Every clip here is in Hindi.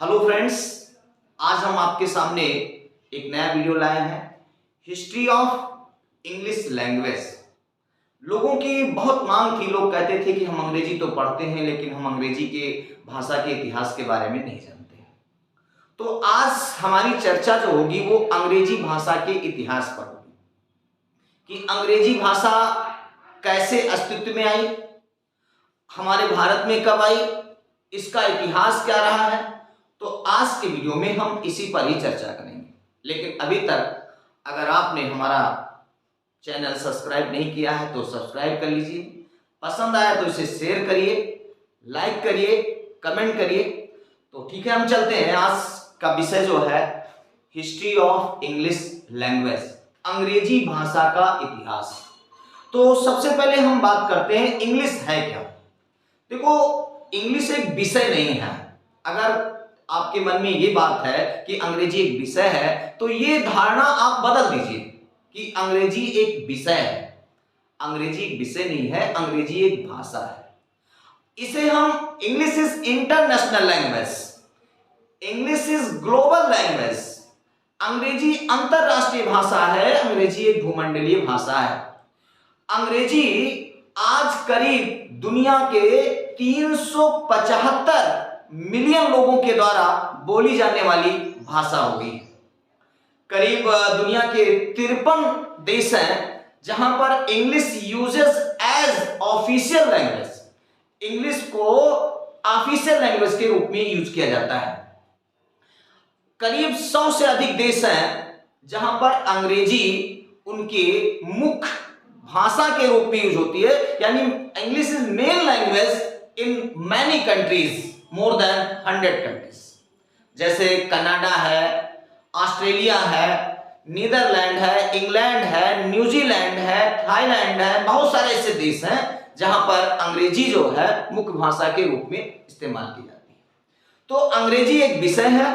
हेलो फ्रेंड्स, आज हम आपके सामने एक नया वीडियो लाए हैं। History of English language. लोगों की बहुत मांग थी, लोग कहते थे कि हम अंग्रेजी तो पढ़ते हैं लेकिन हम अंग्रेजी के भाषा के इतिहास के बारे में नहीं जानते हैं। तो आज हमारी चर्चा जो होगी वो अंग्रेजी भाषा के इतिहास पर होगी कि अंग्रेजी भाषा कैसे अस्तित्व में आई, हमारे भारत में कब आई, इसका इतिहास क्या रहा है। तो आज के वीडियो में हम इसी पर ही चर्चा करेंगे। लेकिन अभी तक अगर आपने हमारा चैनल सब्सक्राइब नहीं किया है तो सब्सक्राइब कर लीजिए, पसंद आया तो इसे शेयर करिए, लाइक करिए, कमेंट करिए। तो ठीक है, हम चलते हैं। आज का विषय जो है हिस्ट्री ऑफ इंग्लिश लैंग्वेज, अंग्रेजी भाषा का इतिहास। तो सबसे पहले हम बात करते हैं इंग्लिश है क्या। देखो, इंग्लिश एक विषय नहीं है। अगर आपके मन में ये बात है कि अंग्रेजी एक विषय है तो ये धारणा आप बदल दीजिए कि अंग्रेजी एक विषय है। अंग्रेजी एक विषय नहीं है, अंग्रेजी एक भाषा है। इसे हम English is international language, English is global language. अंग्रेजी अंतरराष्ट्रीय भाषा है, अंग्रेजी एक भूमंडलीय भाषा है। अंग्रेजी आज करीब दुनिया के 375 मिलियन लोगों के द्वारा बोली जाने वाली भाषा होगी। करीब दुनिया के 53 देश हैं जहां पर English uses as official language, English को ऑफिशियल लैंग्वेज के रूप में यूज किया जाता है। करीब 100 से अधिक देश हैं जहां पर अंग्रेजी उनके मुख्य भाषा के रूप में यूज होती है, यानी English is main language in many countries, more than 100 countries. जैसे कनाडा है, ऑस्ट्रेलिया है, नीदरलैंड है, इंग्लैंड है, न्यूजीलैंड है, थाईलैंड है, बहुत सारे ऐसे देश हैं जहां पर अंग्रेजी जो है मुख्य भाषा के रूप में इस्तेमाल की जाती है। तो अंग्रेजी एक विषय है,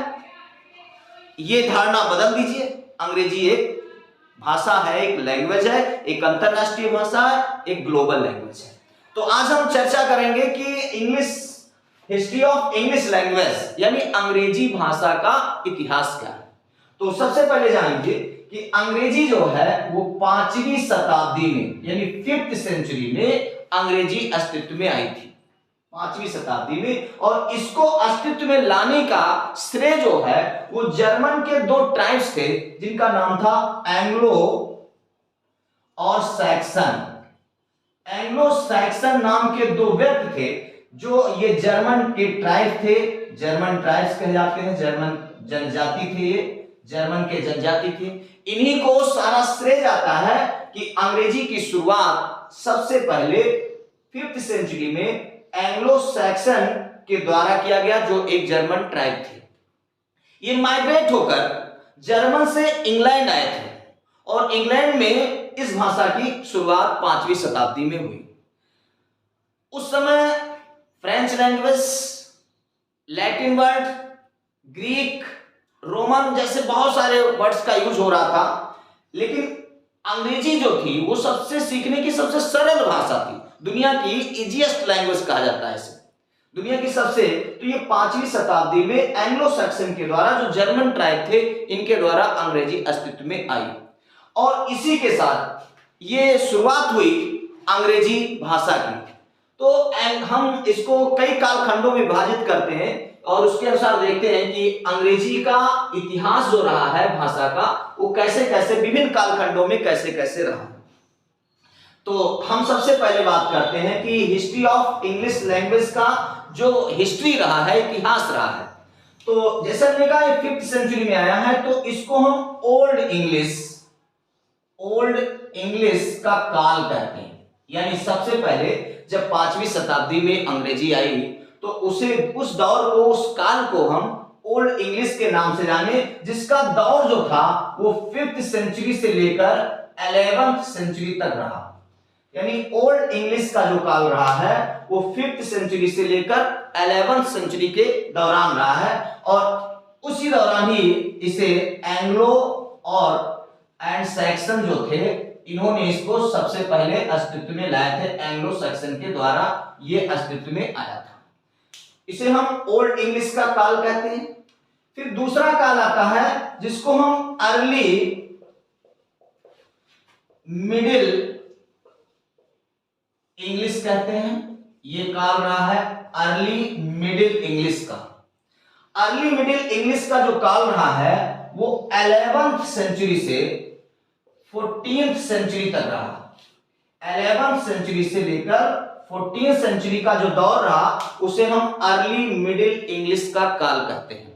ये धारणा बदल दीजिए। अंग्रेजी एक भाषा है, एक लैंग्वेज है, एक अंतरराष्ट्रीय भाषा है, एक ग्लोबल लैंग्वेज है। तो आज हम चर्चा करेंगे कि English, history of English language यानी अंग्रेजी भाषा का इतिहास क्या है। तो सबसे पहले जानेंगे कि अंग्रेजी जो है वो 5वीं शताब्दी में यानी 5th सेंचुरी में अंग्रेजी अस्तित्व में आई थी, 5वीं शताब्दी में। और इसको अस्तित्व में लाने का श्रेय जो है वो जर्मन के 2 ट्राइब्स थे जिनका नाम था एंग्लो और सैक्सन। एंग्लो सैक्सन नाम के 2 व्यक्ति थे जो ये जर्मन के ट्राइब थे, जर्मन ट्राइब्स कहे जाते हैं, जर्मन जनजाति थे, ये जर्मन के जनजाति थे। इन्हीं को सारा श्रेय जाता है कि अंग्रेजी की शुरुआत सबसे पहले 5th सेंचुरी में एंग्लो सैक्सन के द्वारा किया गया, जो एक जर्मन ट्राइब थे। ये माइग्रेट होकर जर्मन से इंग्लैंड आए थे और इंग्लैंड में इस भाषा की शुरुआत 5वीं शताब्दी में हुई। उस समय French language, Latin word, Greek, Roman जैसे बहुत सारे वर्ड्स का यूज हो रहा था, लेकिन अंग्रेजी जो थी वो सबसे सीखने की सबसे सरल भाषा थी, दुनिया की इजीएस्ट लैंग्वेज कहा जाता है इसे, दुनिया की सबसे। तो ये 5वीं शताब्दी में एंग्लो सैक्सन के द्वारा, जो जर्मन ट्राइब थे, इनके द्वारा अंग्रेजी अस्तित्व में आई और इसी के साथ ये शुरुआत हुई अंग्रेजी भाषा की। तो हम इसको कई कालखंडों में विभाजित करते हैं और उसके अनुसार देखते हैं कि अंग्रेजी का इतिहास जो रहा है भाषा का, वो कैसे कैसे विभिन्न कालखंडों में कैसे कैसे रहा। तो हम सबसे पहले बात करते हैं कि हिस्ट्री ऑफ इंग्लिश लैंग्वेज का जो हिस्ट्री रहा है, इतिहास रहा है। तो जैसा हमने कहा 5th सेंचुरी में आया है, तो इसको हम ओल्ड इंग्लिश का काल कहते हैं। यानी सबसे पहले जब 5वीं शताब्दी में अंग्रेजी आई तो उस दौर को, उस काल को हम ओल्ड इंग्लिश के नाम से जाने, जिसका दौर जो था वो 5th सेंचुरी से लेकर 11th सेंचुरी तक रहा। यानी ओल्ड इंग्लिश का जो काल रहा है वो 5th सेंचुरी से लेकर 11th सेंचुरी के दौरान रहा है और उसी दौरान ही इसे एंग्लो और सैक्सन जो थे, इन्होंने इसको सबसे पहले अस्तित्व में लाए थे। एंग्लो सैक्सन के द्वारा ये अस्तित्व में आया था। इसे हम ओल्ड इंग्लिश का काल कहते हैं। फिर दूसरा काल आता है जिसको हम अर्ली मिडिल इंग्लिश कहते हैं। ये काल रहा है अर्ली मिडिल इंग्लिश का। अर्ली मिडिल इंग्लिश का जो काल रहा है वो 11th सेंचुरी से 14th सेंचुरी तक रहा। 11th सेंचुरी से लेकर 14th सेंचुरी का जो दौर रहा उसे हम अर्ली मिडिल इंग्लिश का काल कहते हैं।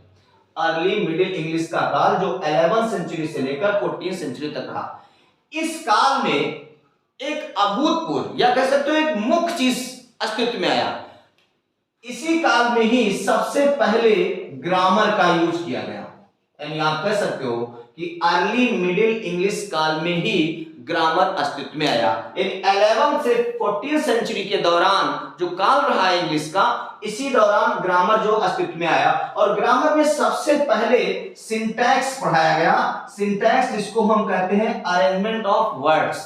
अर्ली मिडिल इंग्लिश का काल जो 11th सेंचुरी से लेकर 14th सेंचुरी तक रहा। इस काल में एक अभूतपूर्व या कह सकते हो एक मुख्य चीज अस्तित्व में आया। इसी काल में ही सबसे पहले ग्रामर का यूज किया गया। यानी आप कह सकते हो कि अर्ली मिडिल इंग्लिश काल में ही ग्रामर अस्तित्व में आया। यानी 11 से 14 सेंचुरी के दौरान जो काल रहा है इंग्लिश का, इसी दौरान ग्रामर जो अस्तित्व में आया। और ग्रामर में सबसे पहले सिंटैक्स पढ़ाया गया। सिंटैक्स जिसको हम कहते हैं अरेंजमेंट ऑफ वर्ड्स,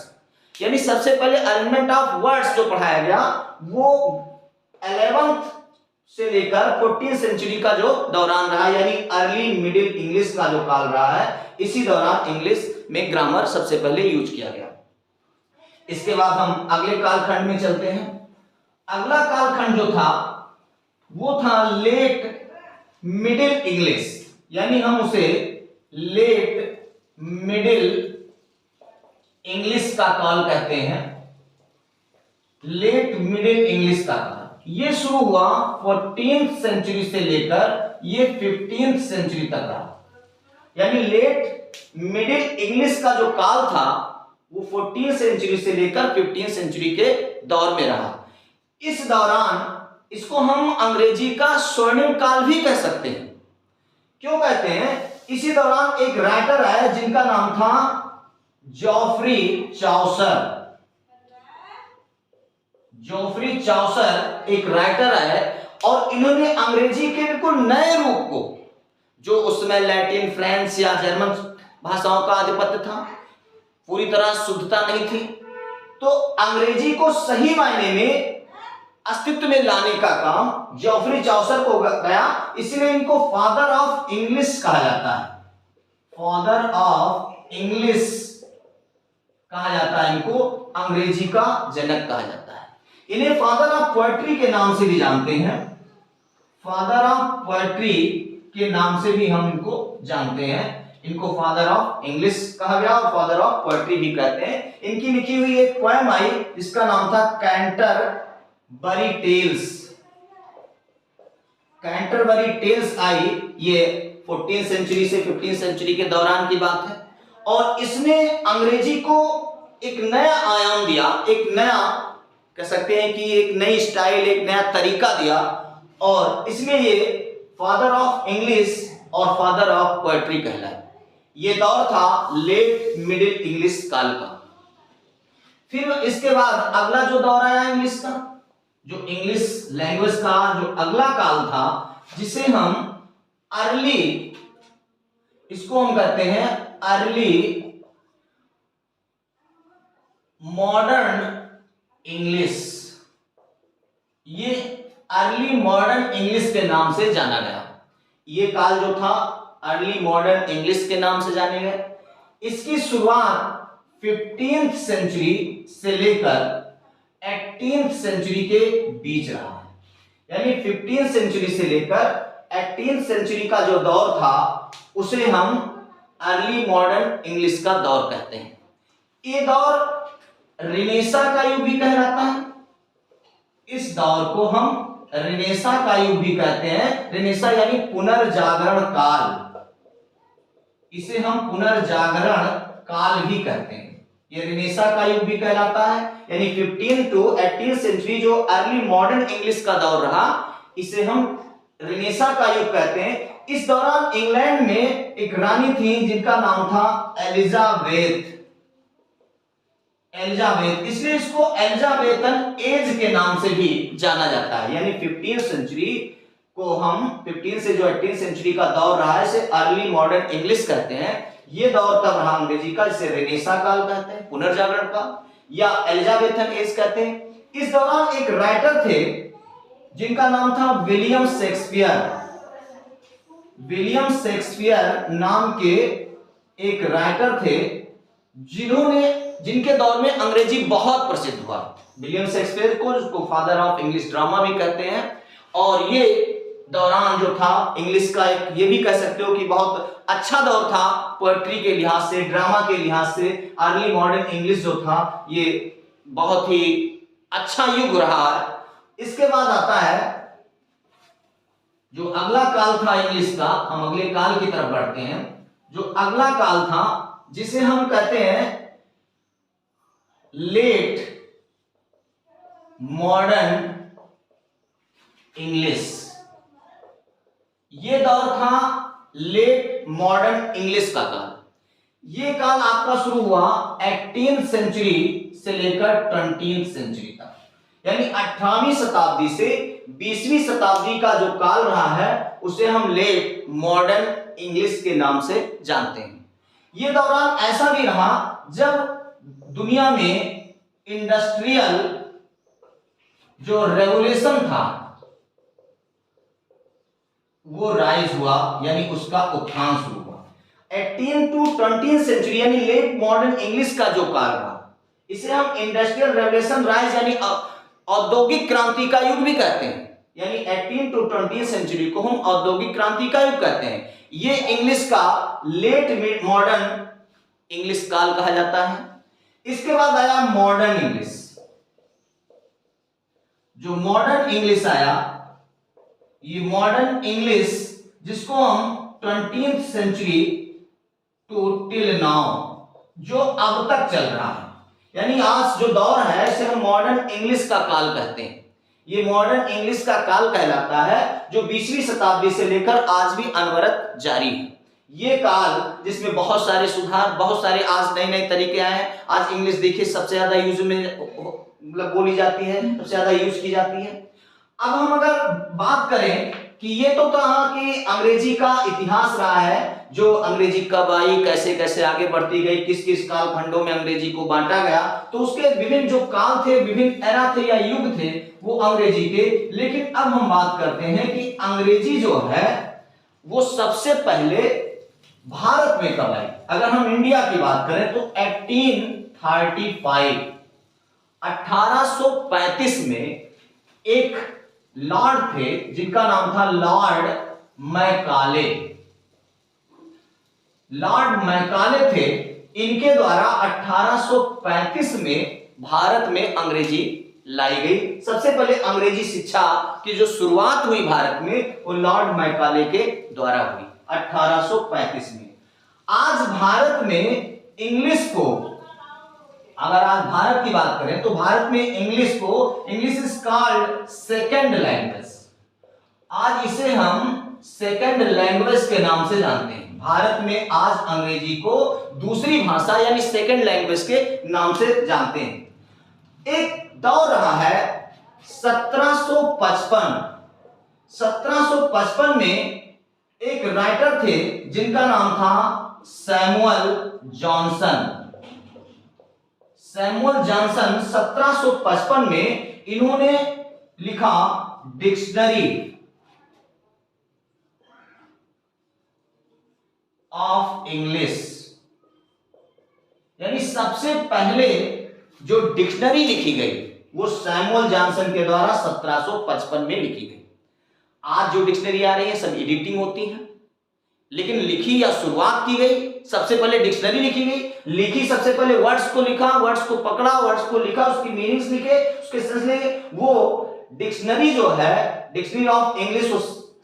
यानी सबसे पहले अरेंजमेंट ऑफ वर्ड्स जो पढ़ाया गया वो 11th से लेकर 14th सेंचुरी का जो दौरान रहा, यानी अर्ली मिडिल इंग्लिश का जो काल रहा है, इसी दौरान इंग्लिश में ग्रामर सबसे पहले यूज किया गया। इसके बाद हम अगले कालखंड में चलते हैं। अगला कालखंड जो था वो था लेट मिडिल इंग्लिश, यानी हम उसे लेट मिडिल इंग्लिश का काल कहते हैं। लेट मिडिल इंग्लिश का काल ये शुरू हुआ 14th सेंचुरी से लेकर ये 15th सेंचुरी तक रहा। यानी लेट मिडिल इंग्लिश का जो काल था वो 14th सेंचुरी से लेकर 15th सेंचुरी के दौर में रहा। इस दौरान इसको हम अंग्रेजी का स्वर्णिम काल भी कह सकते हैं। क्यों कहते हैं? इसी दौरान एक राइटर है जिनका नाम था जॉफ्री चाउसर। जॉफ्री चाउसर एक राइटर है और इन्होंने अंग्रेजी के बिल्कुल नए रूप को, जो उसमें लैटिन, फ्रेंच या जर्मन भाषाओं का आधिपत्य था, पूरी तरह शुद्धता नहीं थी, तो अंग्रेजी को सही मायने में अस्तित्व में लाने का काम जॉफ्री चाउसर को गया। इसलिए इनको फादर ऑफ इंग्लिश कहा जाता है। फादर ऑफ इंग्लिश कहा जाता है, इनको अंग्रेजी का जनक कहा जाता है। इन्हें फादर ऑफ पोएट्री के नाम से भी जानते हैं। फादर ऑफ पोएट्री के नाम से भी हम इनको जानते हैं। इनको फादर ऑफ इंग्लिश कहा गया और फादर ऑफ पोएट्री भी कहते हैं। इनकी लिखी हुई एक पोएम आई जिसका नाम था कैंटरबरी टेल्स। कैंटरबरी टेल्स आई, ये 14th सेंचुरी से 15th सेंचुरी के दौरान की बात है। और इसने अंग्रेजी को एक नया आयाम दिया, एक नया कह सकते हैं कि एक नई स्टाइल, एक नया तरीका दिया, और इसलिए ये फादर ऑफ इंग्लिश और फादर ऑफ पोएट्री कहलाए। ये दौर था लेट मिडिल इंग्लिश काल का। फिर इसके बाद अगला जो दौर आया इंग्लिश का, जो इंग्लिश लैंग्वेज का जो अगला काल था, जिसे हम अर्ली, इसको हम कहते हैं अर्ली मॉडर्न इंग्लिश। ये अर्ली मॉडर्न इंग्लिश के नाम से जाना गया। ये काल जो था अर्ली मॉडर्न इंग्लिश के नाम से जाने गए। इसकी शुरुआत 15th सेंचुरी से लेकर 18th सेंचुरी के बीच रहा है। यानी 15th सेंचुरी से लेकर 18th सेंचुरी का जो दौर था उसे हम अर्ली मॉडर्न इंग्लिश का दौर कहते हैं। ये दौर रिनेसा का युग भी कहलाता है। इस दौर को हम रिनेसा का युग भी कहते हैं। रिनेसा यानी पुनर्जागरण काल, इसे हम पुनर्जागरण काल भी कहते हैं। ये रिनेसा का युग भी कहलाता है। यानी 15 to 18 सेंचुरी जो अर्ली मॉडर्न इंग्लिश का दौर रहा, इसे हम रिनेसा का युग कहते हैं। इस दौरान इंग्लैंड में एक रानी थी जिनका नाम था एलिजाबेथ। इसलिए इसको एलिजाबेथन एज के नाम से भी जाना जाता है। यानी 15th सेंचुरी को हम 15 से जो 18th सेंचुरी का दौर रहा है, इसे अर्ली मॉडर्न इंग्लिश कहते हैं। ये दौर तब रहा अंग्रेजी का, जिसे रेनेसा काल कहते हैं, पुनर्जागरण काल, या एलिजाबेथन एज कहते हैं। इस दौरान एक राइटर थे जिनका नाम था विलियम शेक्सपियर। विलियम शेक्सपियर नाम के एक राइटर थे जिनके दौर में अंग्रेजी बहुत प्रसिद्ध हुआ। विलियम शेक्सपियर को फादर ऑफ इंग्लिश ड्रामा भी कहते हैं। और ये दौरान जो था इंग्लिश का एक, ये भी कह सकते हो कि बहुत अच्छा दौर था पोएट्री के लिहाज से, ड्रामा के लिहाज से। अर्ली मॉडर्न इंग्लिश जो था ये बहुत ही अच्छा युग रहा है। इसके बाद आता है जो अगला काल था इंग्लिश का, हम अगले काल की तरफ बढ़ते हैं। जो अगला काल था जिसे हम कहते हैं लेट मॉडर्न इंग्लिश। ये दौर था लेट मॉडर्न इंग्लिश का काल। ये काल आपका शुरू हुआ 18th सेंचुरी से लेकर 20th सेंचुरी तक, यानी 18वीं शताब्दी से 20वीं शताब्दी का जो काल रहा है उसे हम लेट मॉडर्न इंग्लिश के नाम से जानते हैं। ये दौरान ऐसा भी रहा जब दुनिया में इंडस्ट्रियल जो रेवोल्यूशन था वो राइज हुआ, यानी उसका उत्थान शुरू हुआ। 18 to 20 सेंचुरी यानी लेट मॉडर्न इंग्लिश का जो काल रहा इसे हम इंडस्ट्रियल रेवोल्यूशन राइज यानी औद्योगिक क्रांति का युग भी कहते हैं। यानी 18 to 20 सेंचुरी को हम औद्योगिक क्रांति का युग कहते हैं। ये इंग्लिश का लेट मॉडर्न इंग्लिश काल कहा जाता है। इसके बाद आया मॉडर्न इंग्लिश। जो मॉडर्न इंग्लिश आया, ये मॉडर्न इंग्लिश जिसको हम 20th century to till now जो अब तक चल रहा है, यानी आज जो दौर है इसे हम मॉडर्न इंग्लिश का काल कहते हैं। ये मॉडर्न इंग्लिश का काल कहलाता है जो 20वीं शताब्दी से लेकर आज भी अनवरत जारी है। ये काल जिसमें बहुत सारे सुधार, बहुत सारे आज नए नए तरीके आए हैं। आज इंग्लिश देखिए सबसे ज्यादा यूज में मतलब बोली जाती है, सबसे ज्यादा यूज की जाती है। अब हम अगर बात करें कि ये तो कहा कि अंग्रेजी का इतिहास रहा है, जो अंग्रेजी कब आई, कैसे कैसे आगे बढ़ती गई, किस किस काल खंडों में अंग्रेजी को बांटा गया, तो उसके विभिन्न जो काल थे, विभिन्न एरा थे या युग थे वो अंग्रेजी के। लेकिन अब हम बात करते हैं कि अंग्रेजी जो है वो सबसे पहले भारत में कब आई। अगर हम इंडिया की बात करें तो 1835 में एक लॉर्ड थे जिनका नाम था लॉर्ड मैकाले। लॉर्ड मैकाले थे, इनके द्वारा 1835 में भारत में अंग्रेजी लाई गई। सबसे पहले अंग्रेजी शिक्षा की जो शुरुआत हुई भारत में वो लॉर्ड मैकाले के द्वारा हुई 1835 में। आज भारत में इंग्लिश को, अगर आज भारत की बात करें तो भारत में English is called second language. आज इसे हम सेकेंड लैंग्वेज के नाम से जानते हैं। भारत में आज अंग्रेजी को दूसरी भाषा यानी सेकेंड लैंग्वेज के नाम से जानते हैं। एक दौर रहा है 1755 में एक राइटर थे जिनका नाम था सैमुअल जॉनसन। सैमुअल जॉनसन 1755 में इन्होंने लिखा डिक्शनरी ऑफ इंग्लिश, यानी सबसे पहले जो डिक्शनरी लिखी गई वो सैमुअल जॉनसन के द्वारा 1755 में लिखी गई। आज जो डिक्शनरी आ रही है सब एडिटिंग होती है, लेकिन लिखी या शुरुआत की गई सबसे पहले डिक्शनरी लिखी गई। लिखी सबसे पहले वर्ड्स को लिखा, वर्ड्स को पकड़ा, वर्ड्स को लिखा, उसकी मीनिंग्स लिखे, उसके सिलसिले वो डिक्शनरी जो है dictionary of English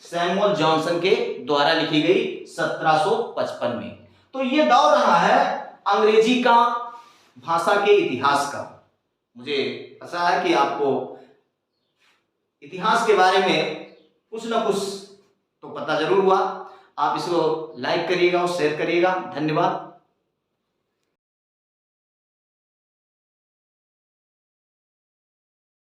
Samuel Johnson के द्वारा लिखी गई 1755 में। तो ये दौर रहा है अंग्रेजी का भाषा के इतिहास का। मुझे आशा है कि आपको इतिहास के बारे में कुछ ना कुछ तो पता जरूर हुआ। आप इसको लाइक करिएगा और शेयर करिएगा। धन्यवाद।